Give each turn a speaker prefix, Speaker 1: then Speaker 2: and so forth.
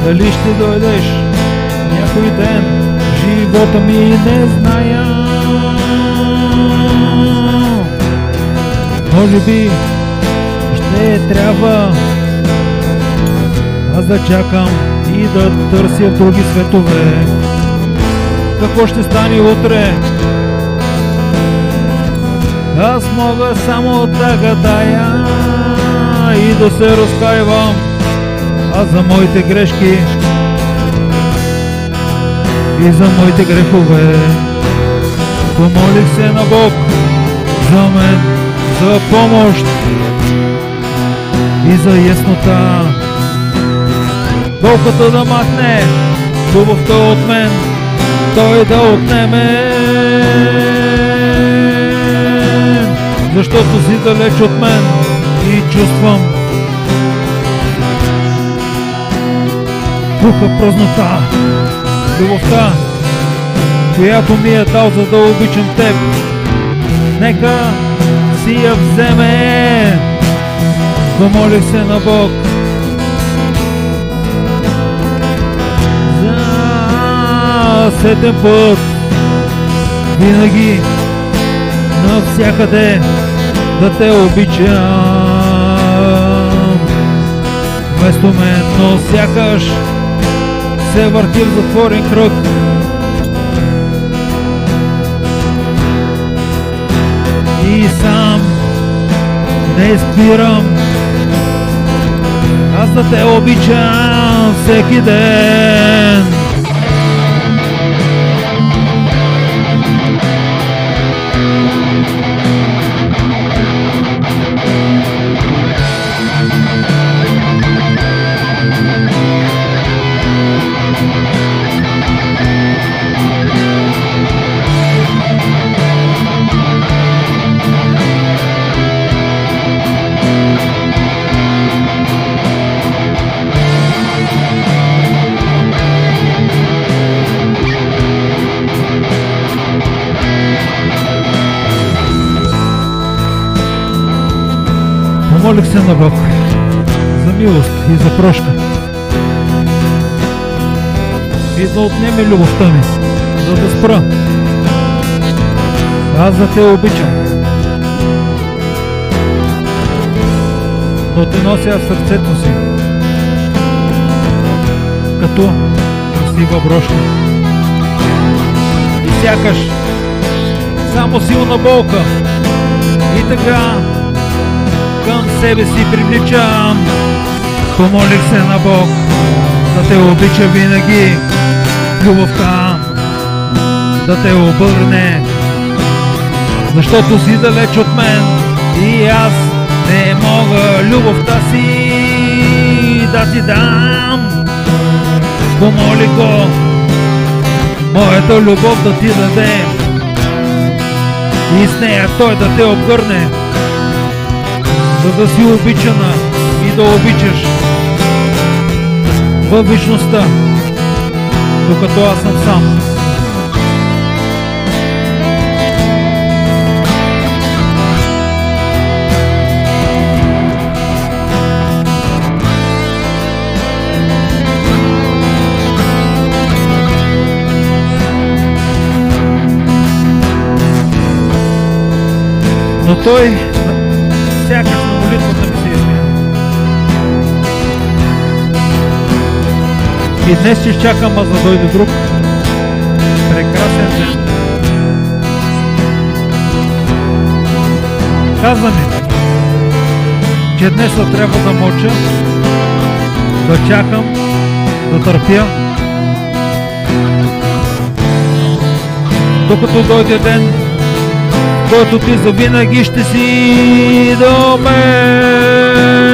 Speaker 1: Дали ще дойдеш някой ден, живота ми не зная. Може би ще трябва аз да чакам и да търся в други светове. Какво ще стане утре? Аз мога само да гадая и да се разкаивам за моите грешки и за моите грехове. Помолих се на Бог за мен, за помощ и за яснота. Колкото да махне любовта от мен, той да отнеме, защото си далеч от мен и чувствам духа празнота. Любовта, която ми е дал, за да обичам теб, нека си я вземе. Помолих се на Бог за сетен път, винаги, навсякъде да те обичам вместо мен, но сякаш се върти в затворен кръг. И сам не спирам аз да те обичам всеки ден. Помолих се на Бог за милост и за прошка и да отнеме любовта ми, за да спра аз да те обичам, но те нося в сърцето си като красива брошка и сякаш само силна болка и така към себе си привличам. Помолих се на Бог да те обича винаги, любовта да те обърне, защото си далеч от мен и аз не мога любовта си да ти дам. Помоли го моята любов да ти даде и с нея той да те обгърне, за да си обичана и да обичаш във вечността, докато аз съм сам. Но той сякаш на молитвата ми се измия. И днес ще чакам, аз да дойде друг прекрасен ден. Каза ми, че днес трябва да мълча, да чакам, да търпя, докато дойде ден, който ти завинаги ще си до мен.